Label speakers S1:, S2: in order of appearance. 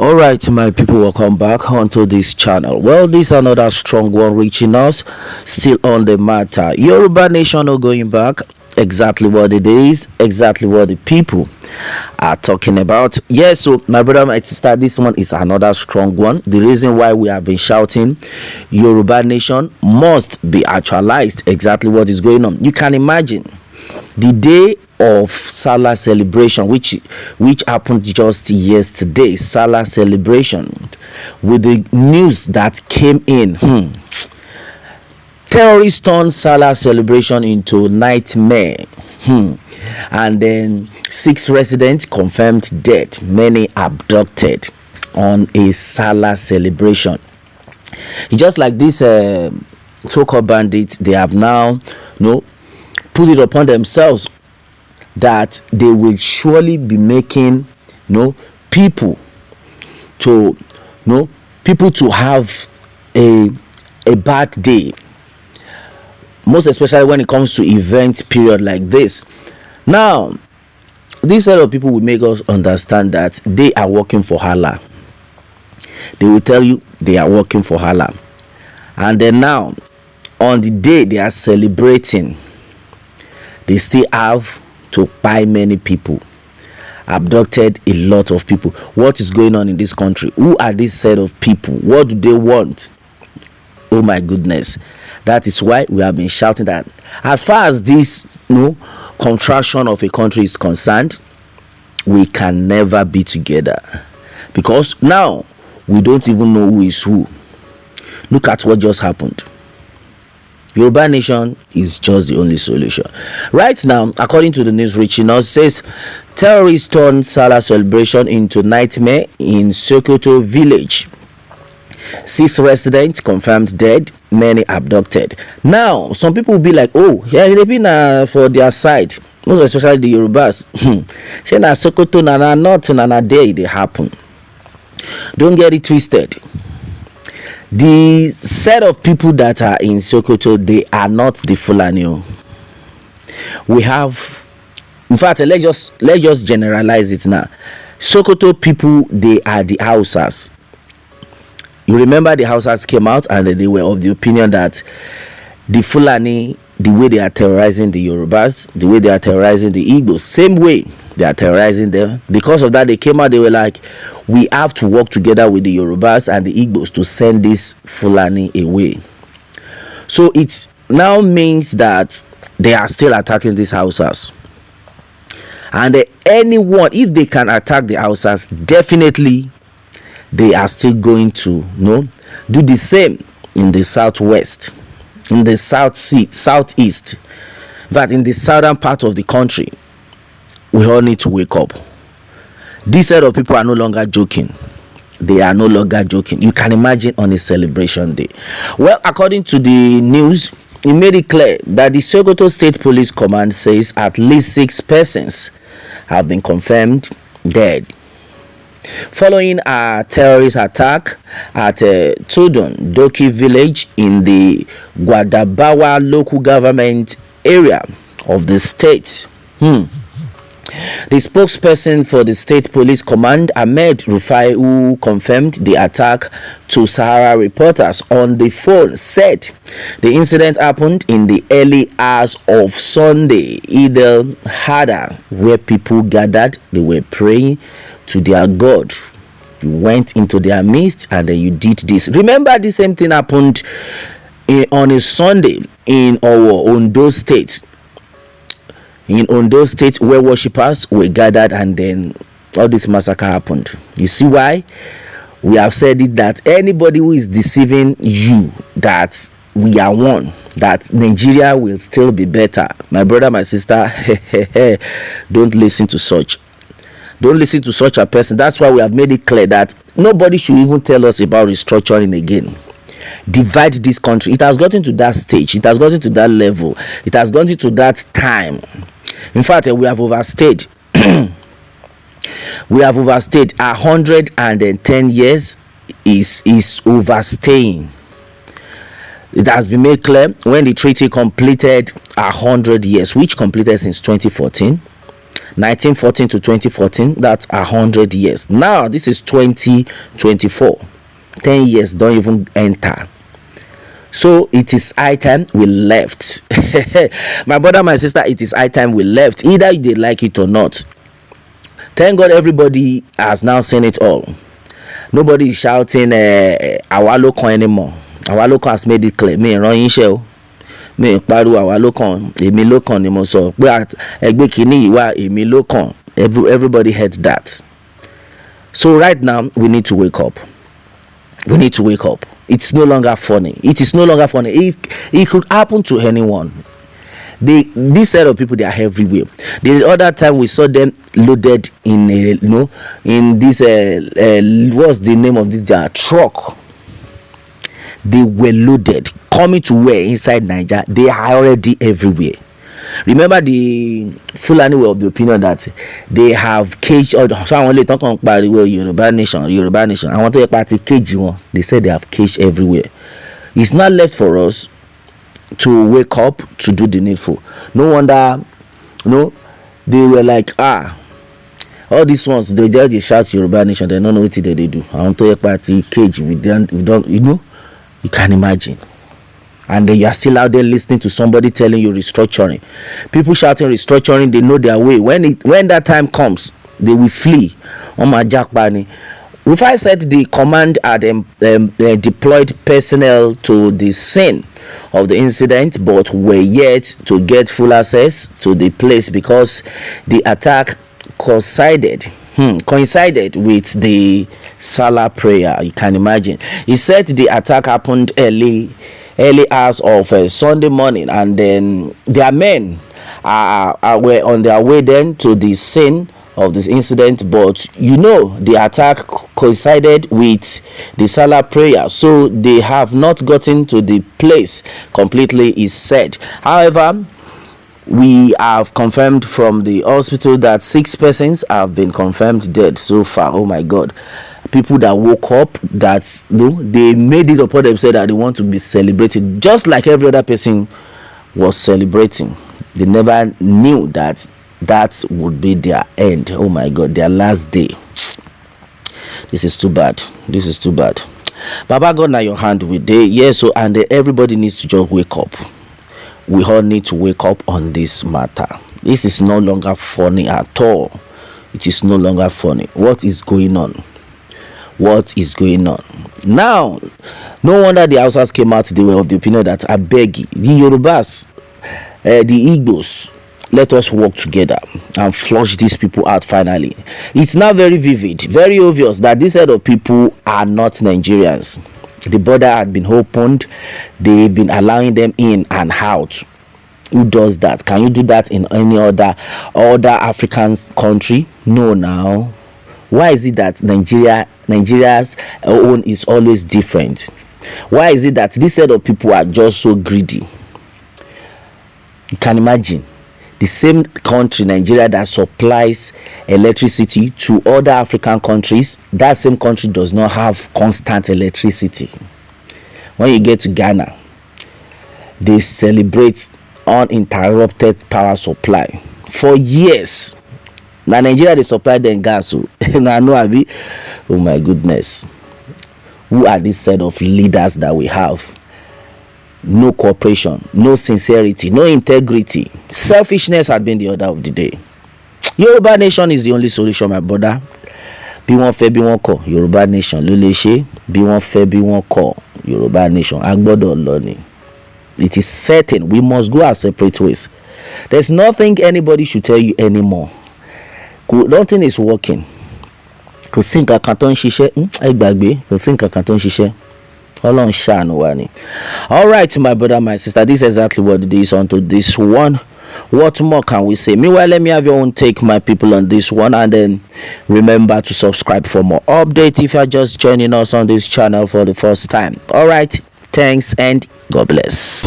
S1: All right, my people, welcome back onto this channel. Well, this is another strong one reaching us, still on the matter. Yoruba Nation are going back. Exactly what it is, exactly what the people are talking about. Yes, so my brother, my sister, this one is another strong one. The reason why we have been shouting Yoruba Nation must be actualized. Exactly what is going on. You can imagine the day of Salah celebration, which happened just yesterday. Salah celebration, with the news that came in. Terrorists turned Salah celebration into nightmare. And then 6 residents confirmed dead, many abducted on a Salah celebration. It's just like this so-called bandits, they have now put it upon themselves that they will surely be making people to people to have a bad day, most especially when it comes to event period like this. Now this set of people will make us understand that they are working for Allah. They will tell you they are working for Allah, and then now on the day they are celebrating, they still have to buy many people, abducted a lot of people. What is going on in this country? Who are this set of people? What do they want? Oh my goodness. That is why we have been shouting that as far as this contraction of a country is concerned, we can never be together, because now we don't even know who is who. Look at what just happened. Yoruba Nation is just the only solution right now, according to the news reaching us. Says terrorists turned Salah celebration into nightmare in Sokoto village. 6 residents confirmed dead, many abducted. Now some people will be like, oh yeah, they've been for their side, most especially the Yorubas. Say na Sokoto na not na day they happen. Don't get it twisted. The set of people that are in Sokoto, they are not the Fulani. We have, in fact, let's just generalize it now. Sokoto people, they are the Hausas. You remember the Hausas came out and they were of the opinion that the Fulani, the way they are terrorizing the Yorubas, the way they are terrorizing the Igbos, same way they are terrorizing them. Because of that, they came out, they were like, we have to work together with the Yorubas and the Igbos to send this Fulani away. So it now means that they are still attacking these Hausas. And anyone, if they can attack the Hausas, definitely they are still going to do the same in the southwest, in the southeast, but in the southern part of the country. We all need to wake up. This set of people are no longer joking. They are no longer joking. You can imagine on a celebration day. Well, according to the news, it made it clear that the Sokoto State Police Command says at least 6 persons have been confirmed dead following a terrorist attack at Tudun Doki village in the Gwadabawa local government area of the state. The spokesperson for the State Police Command, Ahmed Rufai, who confirmed the attack to Sahara reporters on the phone, said the incident happened in the early hours of Sunday, Eid al-Adha, where people gathered. They were praying to their God. You went into their midst and then you did this. Remember, the same thing happened on a Sunday in our Ondo State. In Ondo State, where worshippers were gathered, and then all this massacre happened. You see why? We have said it, that anybody who is deceiving you that we are one, that Nigeria will still be better, my brother, my sister, don't listen to such. Don't listen to such a person. That's why we have made it clear that nobody should even tell us about restructuring again. Divide this country. It has gotten to that stage. It has gotten to that level. It has gotten to that time. In fact, we have overstayed. We have overstayed. 110 years is overstaying. It has been made clear when the treaty completed 100 years, which completed since 2014. 1914 to 2014, that's 100 years. Now this is 2024. 10 years don't even enter. So it is high time we left. My brother, my sister, it is high time we left. Either they like it or not. Thank God everybody has now seen it all. Nobody is shouting Awalokon anymore. Awalokon has made it clear. Me run shell. Me paru Awalokon. Emi lokon ni mo so. Egbe kini iwa emi lokon. Everybody heard that. So right now we need to wake up. We need to wake up. It's no longer funny. It is no longer funny. If it could happen to anyone. This set of people, they are everywhere. The other time we saw them loaded in in this what's the name of this truck. They were loaded coming to where inside Nigeria. They are already everywhere. Remember, the Fulani were of the opinion that they have caged. So I want to talk about Yoruba nation. I want to party cage one. They said they have caged everywhere. It's not left for us to wake up to do the needful. No wonder, they were like, all these ones, they just shout Yoruba nation. They don't know what they do. I want to party cage. We don't, you can imagine. And then you are still out there listening to somebody telling you restructuring. People shouting restructuring, they know their way. When that time comes, they will flee. On my jackbani. If I said the command had deployed personnel to the scene of the incident, but were yet to get full access to the place because the attack coincided with the Salah prayer. You can imagine. He said the attack happened early hours of Sunday morning, and then their men were on their way then to the scene of this incident, but the attack coincided with the Salah prayer, so they have not gotten to the place completely, is said. However, we have confirmed from the hospital that 6 persons have been confirmed dead so far. Oh my God. People that woke up, that they made it upon themselves that they want to be celebrated just like every other person was celebrating. They never knew that would be their end. Oh my God, their last day. This is too bad. Baba God, now your hand with day. Yes, so and everybody needs to just wake up. We all need to wake up on this matter. This is no longer funny at all. It is no longer funny. What is going on? Now? No wonder the Hausas came out. They were of the opinion that I beg the Yorubas, the Igbos, let us work together and flush these people out finally. It's now very vivid, very obvious that this set of people are not Nigerians. The border had been opened. They've been allowing them in and out. Who does that? Can you do that in any other African country? No. Now, why is it that Nigeria's own is always different? Why is it that this set of people are just so greedy? You can imagine the same country, Nigeria, that supplies electricity to other African countries, that same country does not have constant electricity. When you get to Ghana, they celebrate uninterrupted power supply for years. Now Nigeria, they supply them gas. Oh my goodness. Who are this set of leaders that we have? No cooperation, no sincerity, no integrity. Selfishness had been the order of the day. Yoruba nation is the only solution, my brother. Bí wọ́n fẹ́ bí wọ́n kọ̀, Yoruba nation ló lè ṣe. Bí wọ́n fẹ́ bí wọ́n kọ̀, Yoruba nation. Agbodo lọ ni. It is certain we must go our separate ways. There's nothing anybody should tell you anymore. Nothing is working. Kò sí nǹkan kan tó ń ṣiṣẹ́. Ẹ gbàgbé, kò sí nǹkan kan tó ń ṣiṣẹ́. All right, my brother, my sister, this is exactly what it is onto this one. What more can we say? Meanwhile, let me have your own take, my people, on this one, and then remember to subscribe for more updates if you're just joining us on this channel for the first time. All right, thanks and God bless.